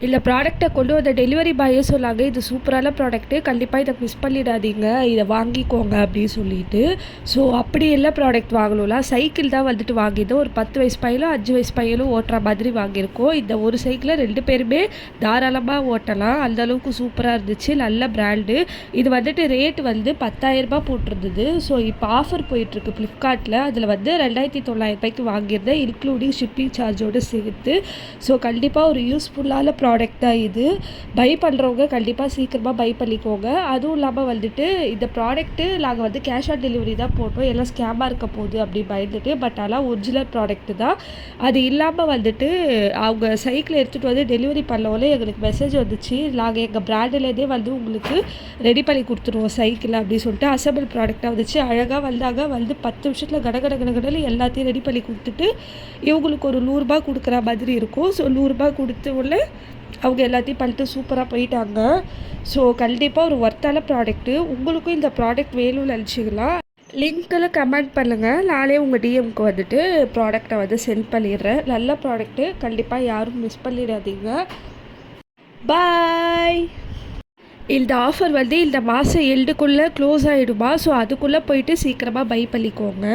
இந்த ப்ராடக்ட்டை கொண்டு வந்த டெலிவரி பாயே சொன்னாங்க, இது சூப்பரான ப்ராடக்ட்டு, கண்டிப்பாக இதை மிஸ் பண்ணிடாதீங்க, இதை வாங்கிக்கோங்க அப்படின்னு சொல்லிட்டு. ஸோ அப்படி எல்லாம் ப்ராடக்ட் வாங்கணும்ல, சைக்கிள் தான் வந்துட்டு வாங்கியிருந்தோம். ஒரு 10 வயசு பையனும் 5 வயசு பையனும் ஓட்டுற மாதிரி வாங்கியிருக்கோம். இந்த ஒரு சைக்கிளை 2 பேருமே தாராளமாக ஓட்டலாம், அந்தளவுக்கு சூப்பராக இருந்துச்சு. நல்ல பிராண்டு. இது வந்துட்டு ரேட் வந்து 10,000 போட்டிருந்தது. ஸோ இப்போ ஆஃபர் போயிட்டுருக்கு ஃப்ளிப்கார்ட்டில். அதில் வந்து 2,900 வாங்கியிருந்தேன், இன்க்ளூடிங் ஷிப்பிங் சார்ஜோடு சேர்த்து. ஸோ கண்டிப்பாக ஒரு யூஸ்ஃபுல்லான ப்ராடக்ட் தான் இது. பை பண்ணுறவங்க கண்டிப்பாக சீக்கிரமாக பை பண்ணிக்கோங்க. அதுவும் இல்லாமல் வந்துட்டு இந்த ப்ராடக்ட்டு நாங்கள் வந்து கேஷ் ஆன் டெலிவரி தான் போட்டோம், எல்லாம் ஸ்கேமாக இருக்க போகுது அப்படி பயந்துட்டு. பட் ஆனால் ஒரிஜினல் ப்ராடக்ட்டு தான். அது இல்லாமல் வந்துட்டு அவங்க சைக்கிள் எடுத்துகிட்டு வந்து டெலிவரி பண்ணோன்னே எங்களுக்கு மெசேஜ் வந்துச்சு, நாங்கள் எங்கள் பிராண்டிலேருந்தே வந்து உங்களுக்கு ரெடி பண்ணி கொடுத்துருவோம் சைக்கிள் அப்படின்னு சொல்லிட்டு. அசம்பிள் ப்ராடக்டாக வந்துச்சு. அழகாக வந்தாங்க, வந்து 10 நிமிஷத்தில் கடகடன்னு எல்லாத்தையும் ரெடி பண்ணி கொடுத்துட்டு இவங்களுக்கு ஒரு 100 கொடுக்குற மாதிரி இருக்கும். ஸோ 100 கொடுத்த உடனே அவங்க எல்லாத்தையும் பண்ணிட்டு சூப்பராக போயிட்டாங்க. ஸோ கண்டிப்பாக ஒரு ஒர்த்தான ப்ராடக்ட்டு. உங்களுக்கும் இந்த ப்ராடக்ட் வேணும்னு நினச்சிங்களா, லிங்க்கில் கமெண்ட் பண்ணுங்கள், நானே உங்கள் டிஎம்க்கு வந்துட்டு ப்ராடக்டை வந்து சென்ட் பண்ணிடுறேன். நல்ல ப்ராடக்ட்டு, கண்டிப்பாக யாரும் மிஸ் பண்ணிடாதீங்க. பாய். இந்த ஆஃபர் வந்து இந்த மாதம் எண்டுக்குள்ளே க்ளோஸ் ஆகிடுமா, ஸோ அதுக்குள்ளே போயிட்டு சீக்கிரமாக பை பண்ணிக்கோங்க.